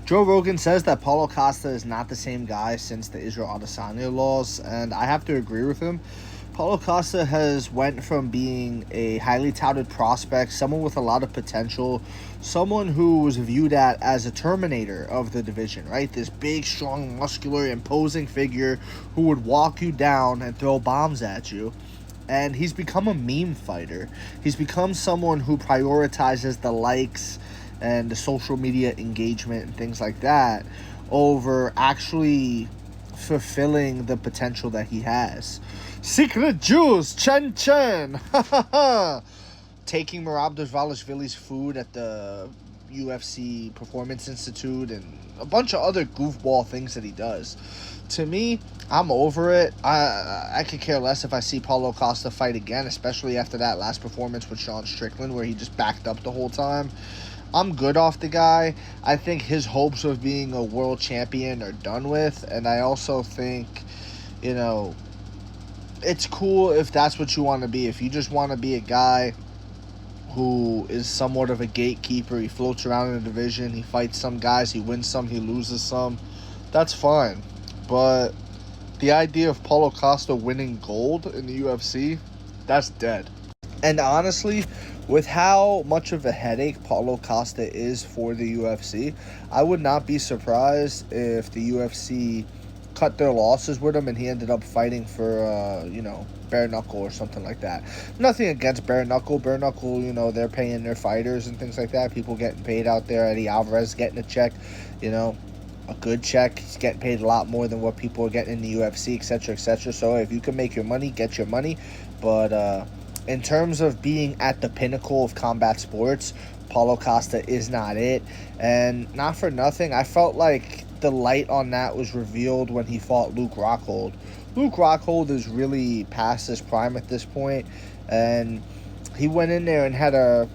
Joe Rogan says that Paulo Costa is not the same guy since the Israel Adesanya laws, and I have to agree with him. Paulo Costa has went from being a highly touted prospect, someone with a lot of potential, someone who was viewed at as a terminator of the division, right? This big, strong, muscular, imposing figure who would walk you down and throw bombs at you. And he's become a meme fighter. He's become someone who prioritizes the likes and the social media engagement and things like that over actually fulfilling the potential that he has. Secret juice, Chen Chen. Taking Merab Dvalishvili's food at the UFC Performance Institute and a bunch of other goofball things that he does. To me, I'm over it. I could care less if I see Paulo Costa fight again, especially after that last performance with Sean Strickland where he just backed up the whole time. I'm good off the guy. I think his hopes of being a world champion are done with, and I also think, it's cool if that's what you want to be. If you just want to be a guy who is somewhat of a gatekeeper, he floats around in the division, he fights some guys, he wins some, he loses some, that's fine. But the idea of Paulo Costa winning gold in the UFC, that's dead. And honestly, with how much of a headache Paulo Costa is for the UFC, I would not be surprised if the UFC cut their losses with him and he ended up fighting for, bare knuckle or something like that. Nothing against bare knuckle. Bare knuckle, they're paying their fighters and things like that. People getting paid out there. Eddie Alvarez getting a check, a good check. He's getting paid a lot more than what people are getting in the UFC, etc., etc. So if you can make your money, get your money. But in terms of being at the pinnacle of combat sports, Paulo Costa is not it. And not for nothing, I felt like the light on that was revealed when he fought Luke Rockhold. Luke Rockhold is really past his prime at this point, and he went in there and had a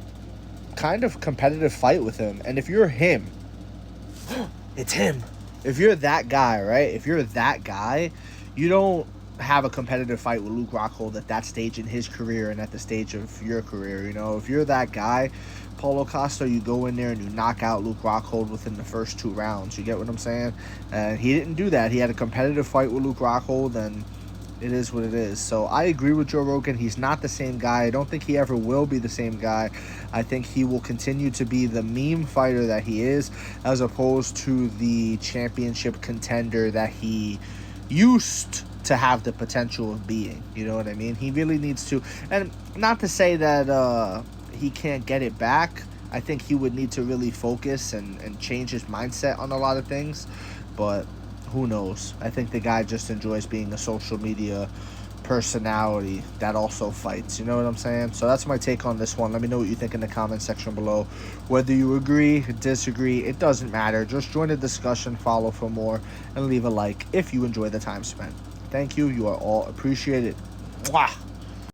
kind of competitive fight with him. And if you're him, it's him. If you're that guy, right? If you're that guy, you don't have a competitive fight with Luke Rockhold at that stage in his career and at the stage of your career. If you're that guy, Paulo Costa, you go in there and you knock out Luke Rockhold within the first 2 rounds. You get what I'm saying? And he didn't do that. He had a competitive fight with Luke Rockhold, and it is what it is. So I agree with Joe Rogan. He's not the same guy. I don't think he ever will be the same guy. I think he will continue to be the meme fighter that he is, as opposed to the championship contender that he used to have the potential of being. You know what I mean? He really needs to, and not to say that he can't get it back. I think he would need to really focus and change his mindset on a lot of things, but who knows? I think the guy just enjoys being a social media personality that also fights. You know what I'm saying? So that's my take on this one. Let me know what you think in the comment section below. Whether you agree, disagree, it doesn't matter. Just join the discussion, follow for more, and leave a like if you enjoy the time spent. Thank you. You are all appreciated. Mwah!